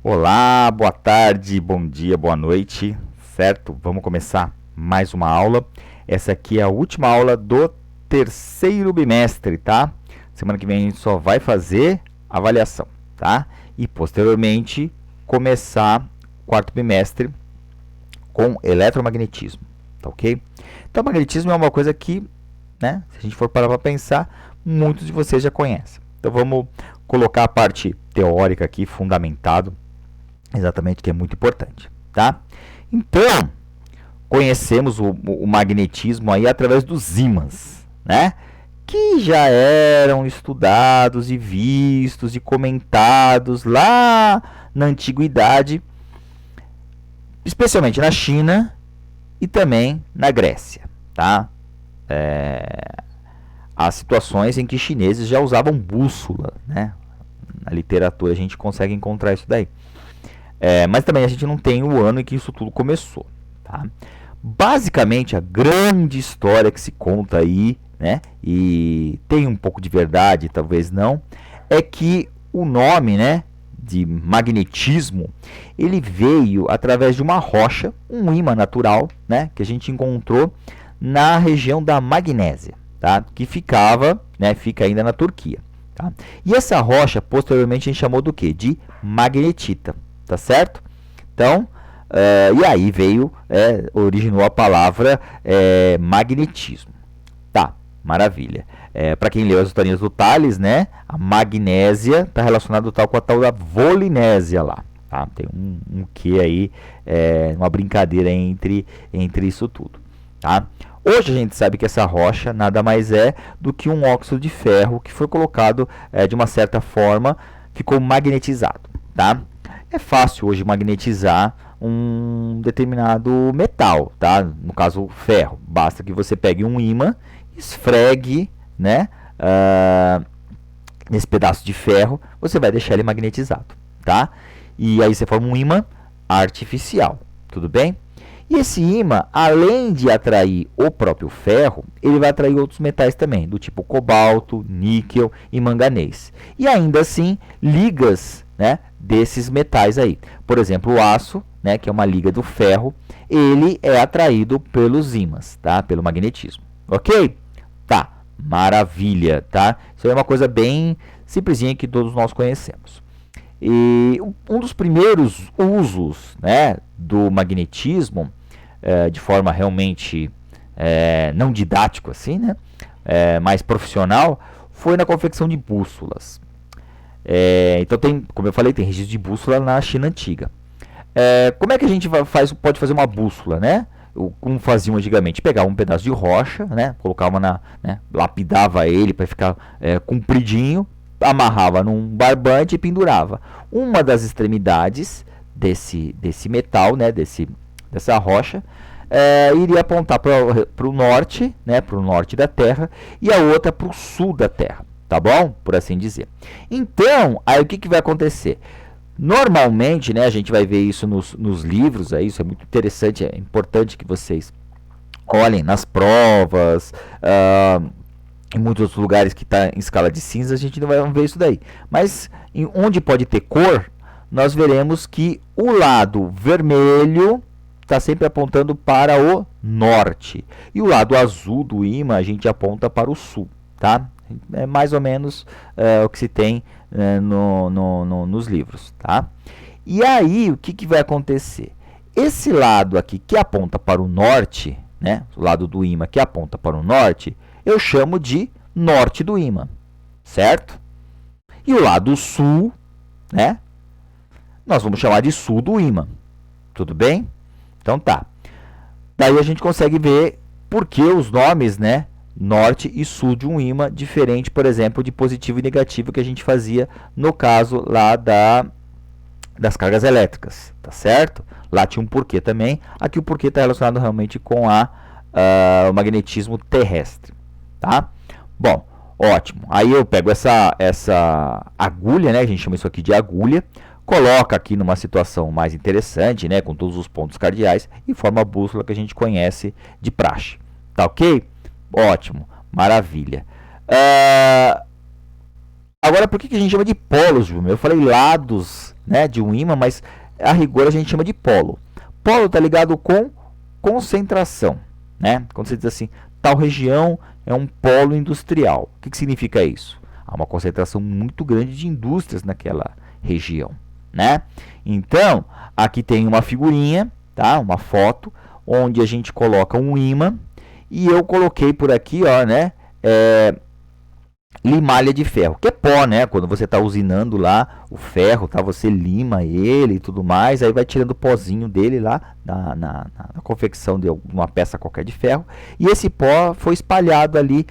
Olá, boa tarde, bom dia, boa noite, certo? Vamos começar mais uma aula. Essa aqui é a última aula do terceiro bimestre, tá? Semana que vem a gente só vai fazer avaliação, tá? E posteriormente começar o quarto bimestre com eletromagnetismo, tá ok? Então, magnetismo é uma coisa que, né, se a gente for parar para pensar, muitos de vocês já conhecem. Então, vamos colocar a parte teórica aqui, fundamentado, exatamente, que é muito importante, tá? Então, conhecemos o magnetismo aí através dos ímãs, né? Que já eram estudados e vistos e comentados lá na antiguidade, especialmente na China e também na Grécia, tá? Há situações em que chineses já usavam bússola, né? Na literatura a gente consegue encontrar isso daí. Mas também a gente não tem o ano em que isso tudo começou, tá? Basicamente, a grande história que se conta aí, né, e tem um pouco de verdade, talvez não, é que o nome, né, de magnetismo, ele veio através de uma rocha, um ímã natural, né, que a gente encontrou na região da Magnésia, tá? Que ficava, né, fica ainda na Turquia, tá? E essa rocha, posteriormente, a gente chamou do que? De magnetita, tá certo? Então, e aí veio, originou a palavra magnetismo. Tá, maravilha. Para quem leu as historinhas do Tales, né, a magnésia está relacionada tal com a tal da volinésia lá. Tá? Tem um que aí, uma brincadeira entre isso tudo. Tá? Hoje a gente sabe que essa rocha nada mais é do que um óxido de ferro que foi colocado de uma certa forma, ficou magnetizado. Tá? É fácil hoje magnetizar um determinado metal, tá? No caso, ferro. Basta que você pegue um ímã, esfregue, né, nesse pedaço de ferro, você vai deixar ele magnetizado, tá? E aí você forma um ímã artificial, tudo bem? E esse ímã, além de atrair o próprio ferro, ele vai atrair outros metais também, do tipo cobalto, níquel e manganês. E ainda assim, ligas, né, desses metais aí. Por exemplo, o aço, né, que é uma liga do ferro, ele é atraído pelos ímãs, tá? Pelo magnetismo. Ok? Tá, maravilha, tá? Isso é uma coisa bem simplesinha que todos nós conhecemos. E um dos primeiros usos, né, do magnetismo, de forma realmente não didático assim, né, mais profissional, foi na confecção de bússolas. Então tem, como eu falei, tem registro de bússola na China antiga. Como é que a gente pode fazer uma bússola, né? Como faziam antigamente, pegava um pedaço de rocha, né? Colocava né? Lapidava ele para ficar compridinho, amarrava num barbante e pendurava. Uma das extremidades desse metal, né? Dessa rocha, iria apontar para o norte, né? Para o norte da Terra, e a outra para o sul da Terra, tá bom? Por assim dizer. Então, aí o que vai acontecer? Normalmente, né, a gente vai ver isso nos livros, isso é muito interessante, é importante que vocês olhem nas provas, em muitos outros lugares que está em escala de cinza, a gente não vai ver isso daí. Mas onde pode ter cor, nós veremos que o lado vermelho está sempre apontando para o norte. E o lado azul do ímã a gente aponta para o sul, tá? É mais ou menos o que se tem nos livros, tá? E aí, o que vai acontecer? Esse lado aqui que aponta para o norte, né? O lado do ímã que aponta para o norte, eu chamo de norte do ímã, certo? E o lado sul, né? Nós vamos chamar de sul do ímã, tudo bem? Então tá. Daí a gente consegue ver por que os nomes, né? Norte e sul de um ímã, diferente, por exemplo, de positivo e negativo que a gente fazia no caso lá das cargas elétricas, tá certo? Lá tinha um porquê também. Aqui o porquê está relacionado realmente com o magnetismo terrestre, tá? Bom, ótimo. Aí eu pego essa agulha, né? A gente chama isso aqui de agulha, coloca aqui numa situação mais interessante, né? Com todos os pontos cardeais e forma a bússola que a gente conhece de praxe, tá ok? Ótimo, maravilha. Agora, por que a gente chama de polos, Júnior? Eu falei lados, né, de um ímã, mas a rigor a gente chama de polo. Polo está ligado com concentração, né? Quando você diz assim, tal região é um polo industrial. O que significa isso? Há uma concentração muito grande de indústrias naquela região, né? Então, aqui tem uma figurinha, tá? Uma foto, onde a gente coloca um ímã, e eu coloquei por aqui, ó, né? Limalha de ferro, que é pó, né? Quando você está usinando lá o ferro, tá? Você lima ele e tudo mais, aí vai tirando o pozinho dele lá na confecção de uma peça qualquer de ferro, e esse pó foi espalhado ali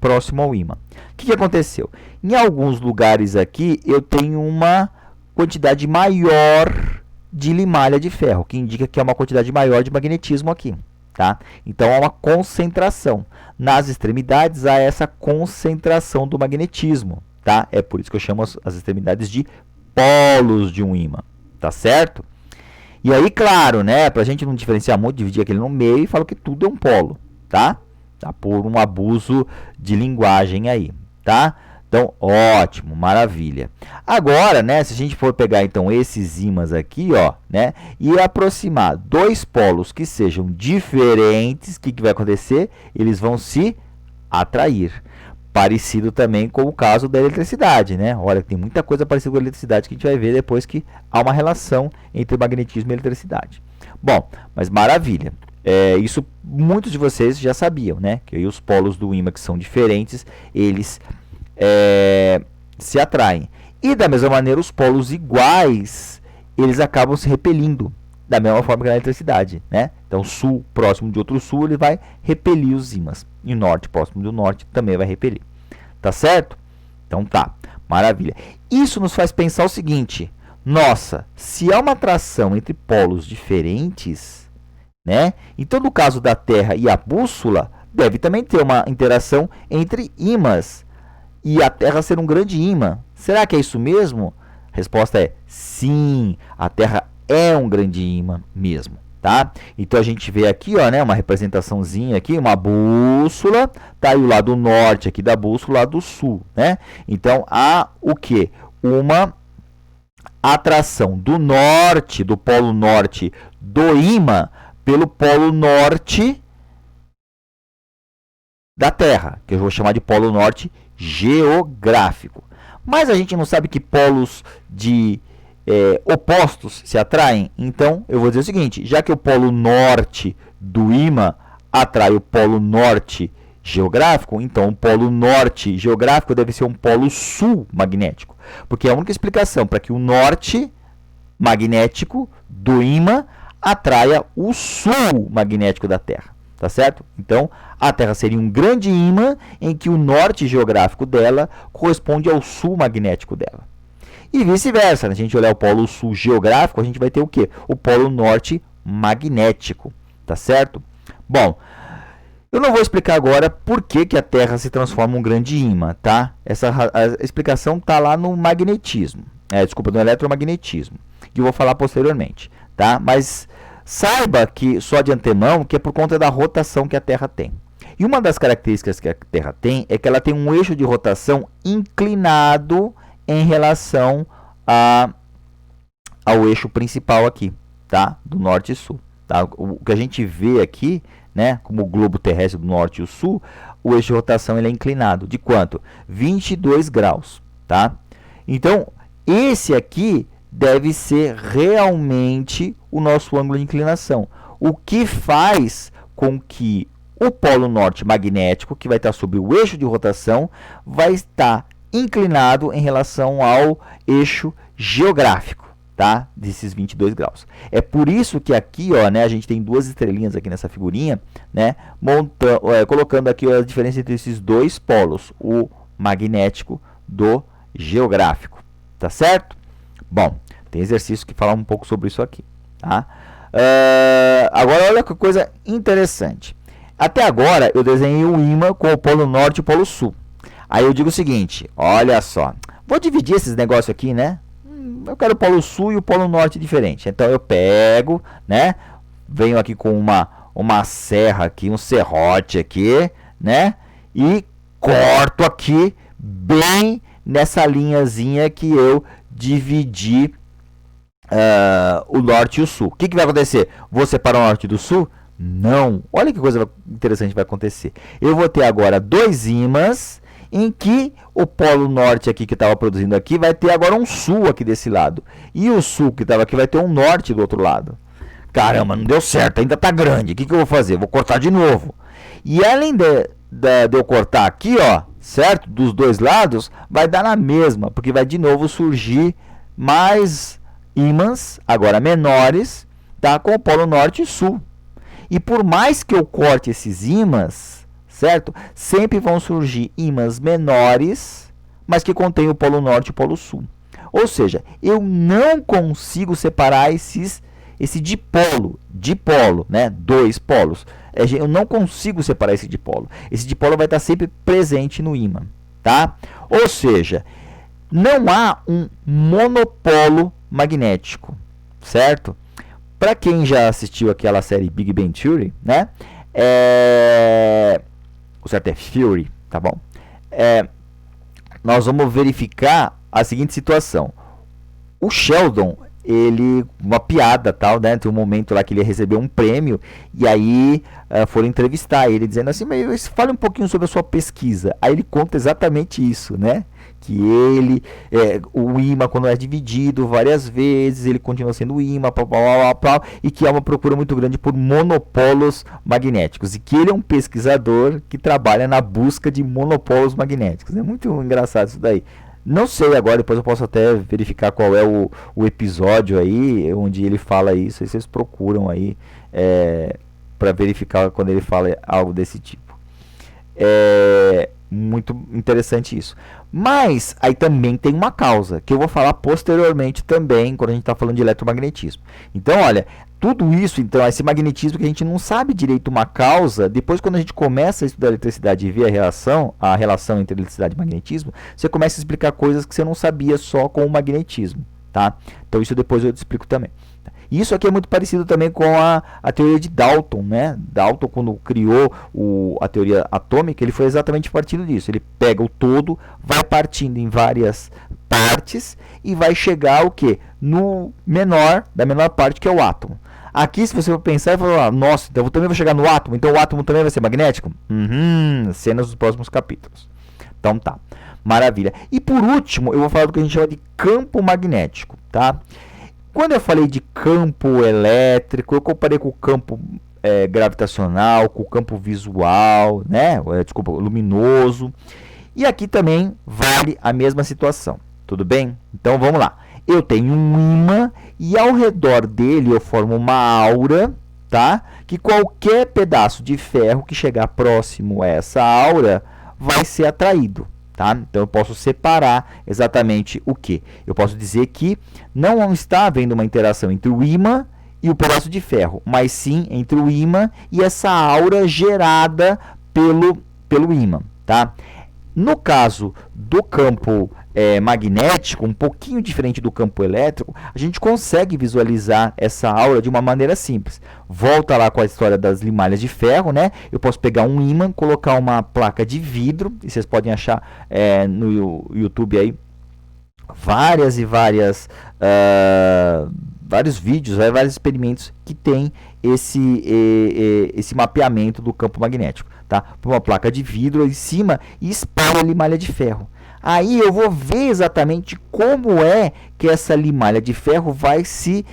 próximo ao ímã. O que aconteceu? Em alguns lugares aqui eu tenho uma quantidade maior de limalha de ferro, que indica que é uma quantidade maior de magnetismo aqui. Tá? Então há uma concentração. Nas extremidades há essa concentração do magnetismo. Tá? É por isso que eu chamo as extremidades de polos de um ímã. Tá certo? E aí, claro, né, para a gente não diferenciar muito, dividir aquele no meio e falo que tudo é um polo. Tá? Tá? Por um abuso de linguagem aí. Tá? Então, ótimo, maravilha. Agora, né, se a gente for pegar então esses ímãs aqui, ó, né, e aproximar dois polos que sejam diferentes, o que vai acontecer? Eles vão se atrair. Parecido também com o caso da eletricidade, né? Olha, tem muita coisa parecida com a eletricidade que a gente vai ver depois, que há uma relação entre magnetismo e eletricidade. Bom, mas maravilha. Isso muitos de vocês já sabiam, né? Que aí os polos do ímã que são diferentes, eles se atraem. E da mesma maneira, os polos iguais, eles acabam se repelindo, da mesma forma que na eletricidade, né? Então, sul próximo de outro sul, ele vai repelir os ímãs. E norte próximo do norte também vai repelir. Tá certo? Então tá, maravilha. Isso nos faz pensar o seguinte: nossa, se há uma atração entre polos diferentes, né? Então, no caso da Terra e a bússola, deve também ter uma interação entre ímãs. E a Terra ser um grande ímã. Será que é isso mesmo? A resposta é sim, a Terra é um grande ímã mesmo, tá? Então a gente vê aqui, ó, né, uma representaçãozinha aqui, uma bússola, tá aí o lado norte aqui da bússola, o lado sul, né? Então há o quê? Uma atração do norte, do polo norte do ímã pelo polo norte da Terra, que eu vou chamar de polo norte geográfico. Mas a gente não sabe que polos de opostos se atraem. Então eu vou dizer o seguinte: já que o polo norte do ímã atrai o polo norte geográfico, então o polo norte geográfico deve ser um polo sul magnético, porque é a única explicação para que o norte magnético do ímã atraia o sul magnético da Terra. Tá certo? Então, a Terra seria um grande ímã em que o norte geográfico dela corresponde ao sul magnético dela. E vice-versa, né? Se a gente olhar o polo sul geográfico, a gente vai ter o quê? O polo norte magnético. Tá certo? Bom, eu não vou explicar agora por que a Terra se transforma em um grande ímã, tá? A explicação está lá no magnetismo. Desculpa, no eletromagnetismo. Que eu vou falar posteriormente, tá? Mas saiba que, só de antemão, que é por conta da rotação que a Terra tem. E uma das características que a Terra tem é que ela tem um eixo de rotação inclinado em relação ao eixo principal aqui, tá? Do norte e sul. Tá? O que a gente vê aqui, né, como o globo terrestre do norte e o sul, o eixo de rotação ele é inclinado. De quanto? 22 graus. Tá? Então, esse aqui deve ser realmente o nosso ângulo de inclinação. O que faz com que o polo norte magnético, que vai estar sobre o eixo de rotação, vai estar inclinado em relação ao eixo geográfico, tá? Desses 22 graus. É por isso que aqui, ó, né, a gente tem duas estrelinhas aqui nessa figurinha, né, colocando aqui a diferença entre esses dois polos, o magnético do geográfico. Tá certo? Bom, tem exercício que fala um pouco sobre isso aqui. Tá? Agora, olha que coisa interessante. Até agora, eu desenhei o ímã com o polo norte e o polo sul. Aí eu digo o seguinte, olha só. Vou dividir esses negócios aqui, né? Eu quero o polo sul e o polo norte diferente. Então, eu pego, né? Venho aqui com uma serra aqui, um serrote aqui, né? E corto aqui bem nessa linhazinha que eu dividi o norte e o sul. O que vai acontecer? Vou separar o norte do sul? Não. Olha que coisa interessante vai acontecer. Eu vou ter agora dois ímãs em que o polo norte aqui que estava produzindo aqui vai ter agora um sul aqui desse lado. E o sul que estava aqui vai ter um norte do outro lado. Caramba, não deu certo, ainda está grande. O que eu vou fazer? Vou cortar de novo. E além de eu cortar aqui, ó, certo? Dos dois lados, vai dar na mesma, porque vai de novo surgir mais ímãs, agora menores, tá? Com o polo norte e sul. E por mais que eu corte esses ímãs, certo? Sempre vão surgir ímãs menores, mas que contêm o polo norte e o polo sul. Ou seja, eu não consigo separar esse dipolo, né? Dois polos. Eu não consigo separar esse dipolo. Esse dipolo vai estar sempre presente no ímã, tá? Ou seja, não há um monopolo magnético, certo? Para quem já assistiu aquela série Big Bang Theory, né? O certo é Theory, tá bom? Nós vamos verificar a seguinte situação. O Sheldon, uma piada, tal, né? Tem um momento lá que ele recebeu um prêmio e aí foram entrevistar ele dizendo assim, mas fale um pouquinho sobre a sua pesquisa. Aí ele conta exatamente isso, né? Que o ímã, quando é dividido várias vezes, ele continua sendo ímã, e que há uma procura muito grande por monopolos magnéticos, e que ele é um pesquisador que trabalha na busca de monopolos magnéticos. É muito engraçado isso daí. Não sei agora, depois eu posso até verificar qual é o episódio aí, onde ele fala isso, aí vocês procuram aí para verificar quando ele fala algo desse tipo. Muito interessante isso. Mas aí também tem uma causa, que eu vou falar posteriormente também, quando a gente está falando de eletromagnetismo. Então, olha, tudo isso, então, esse magnetismo que a gente não sabe direito uma causa, depois quando a gente começa a estudar eletricidade e ver a relação entre eletricidade e magnetismo, você começa a explicar coisas que você não sabia só com o magnetismo, tá? Então isso depois eu te explico também. Isso aqui é muito parecido também com a teoria de Dalton, né? Dalton, quando criou a teoria atômica, ele foi exatamente partindo disso. Ele pega o todo, vai partindo em várias partes e vai chegar o quê? Da menor parte, que é o átomo. Aqui, se você for pensar e falar, nossa, então eu também vou chegar no átomo, então o átomo também vai ser magnético? Cenas dos próximos capítulos. Então tá, maravilha. E por último, eu vou falar do que a gente chama de campo magnético, tá? Quando eu falei de campo elétrico, eu comparei com o campo gravitacional, com o campo visual, né? Desculpa, luminoso. E aqui também vale a mesma situação, tudo bem? Então vamos lá. Eu tenho um ímã e ao redor dele eu formo uma aura, tá? Que qualquer pedaço de ferro que chegar próximo a essa aura vai ser atraído. Tá? Então eu posso separar exatamente o que? Eu posso dizer que não está havendo uma interação entre o ímã e o pedaço de ferro, mas sim entre o ímã e essa aura gerada pelo ímã. Tá? No caso do campo magnético, um pouquinho diferente do campo elétrico, a gente consegue visualizar essa aura de uma maneira simples. Volta lá com a história das limalhas de ferro, né? Eu posso pegar um ímã, colocar uma placa de vidro, e vocês podem achar no YouTube aí vários vídeos, vários experimentos que tem esse mapeamento do campo magnético, tá? Por uma placa de vidro em cima e espalha a limalha de ferro. Aí eu vou ver exatamente como é que essa limalha de ferro vai se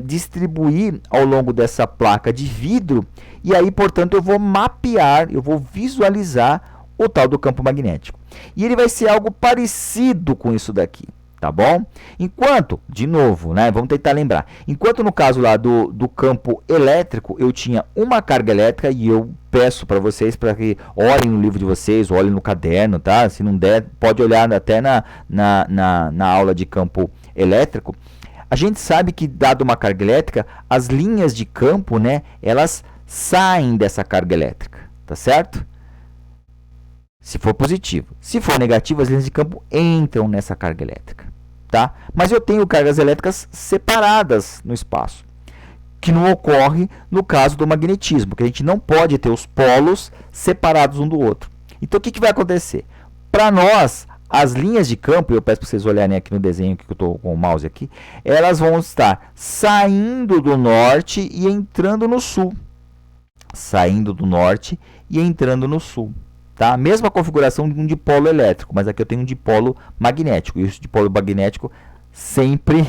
distribuir ao longo dessa placa de vidro. E aí, portanto, eu vou mapear, eu vou visualizar o tal do campo magnético. E ele vai ser algo parecido com isso daqui, tá bom? Enquanto, de novo, né, vamos tentar lembrar. Enquanto no caso lá do campo elétrico, eu tinha uma carga elétrica e eu peço para vocês para que olhem no livro de vocês, olhem no caderno, tá? Se não der, pode olhar até na aula de campo elétrico. A gente sabe que, dado uma carga elétrica, as linhas de campo, né, elas saem dessa carga elétrica, tá certo? Se for positivo. Se for negativo, as linhas de campo entram nessa carga elétrica, tá? Mas eu tenho cargas elétricas separadas no espaço, que não ocorre no caso do magnetismo, que a gente não pode ter os polos separados um do outro. Então o que vai acontecer? para nós, as linhas de campo, eu peço para vocês olharem aqui no desenho que eu estou com o mouse aqui, elas vão estar saindo do norte e entrando no sul. Saindo do norte e entrando no sul. Tá? Mesma configuração de um dipolo elétrico, mas aqui eu tenho um dipolo magnético. E o dipolo magnético sempre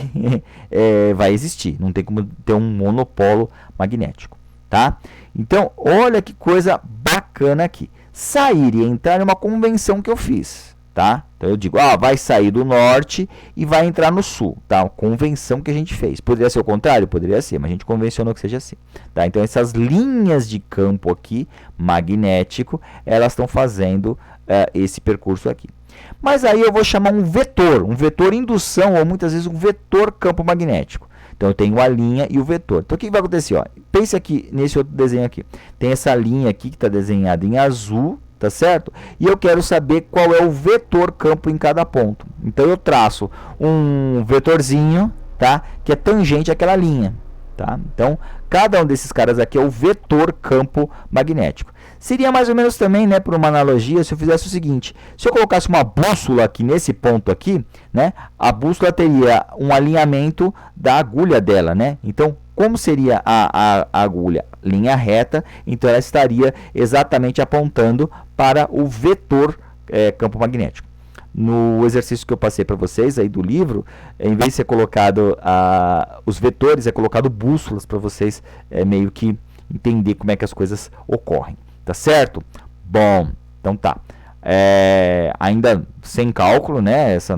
vai existir. Não tem como ter um monopolo magnético. Tá? Então, olha que coisa bacana aqui. Sair e entrar é uma convenção que eu fiz. Tá? Então eu digo, vai sair do norte e vai entrar no sul, tá? Uma convenção que a gente fez. Poderia ser o contrário? Poderia ser, mas a gente convencionou que seja assim, tá? Então essas linhas de campo aqui, magnético, elas estão fazendo esse percurso aqui. Mas aí eu vou chamar um vetor indução, ou muitas vezes um vetor campo magnético. Então eu tenho a linha e o vetor. Então o que vai acontecer? Ó? Pense aqui nesse outro desenho aqui. Tem essa linha aqui que está desenhada em azul, tá certo? E eu quero saber qual é o vetor campo em cada ponto. Então eu traço um vetorzinho, tá? Que é tangente àquela linha, tá? Então cada um desses caras aqui é o vetor campo magnético. Seria mais ou menos também, né, por uma analogia, se eu fizesse o seguinte: se eu colocasse uma bússola aqui nesse ponto aqui, né, a bússola teria um alinhamento da agulha dela, né? Então, como seria a agulha? Linha reta, então ela estaria exatamente apontando para o vetor campo magnético. No exercício que eu passei para vocês aí do livro, em vez de ser colocado os vetores, é colocado bússolas para vocês meio que entender como é que as coisas ocorrem. Tá certo? Bom, então tá. Ainda sem cálculo, né? Essa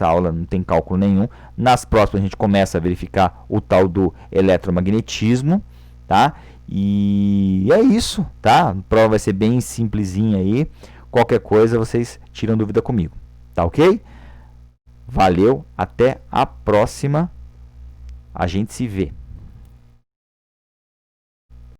aula não tem cálculo nenhum. Nas próximas a gente começa a verificar o tal do eletromagnetismo, tá? E é isso, tá? A prova vai ser bem simplesinha aí. Qualquer coisa vocês tiram dúvida comigo, tá ok? Valeu, até a próxima. A gente se vê.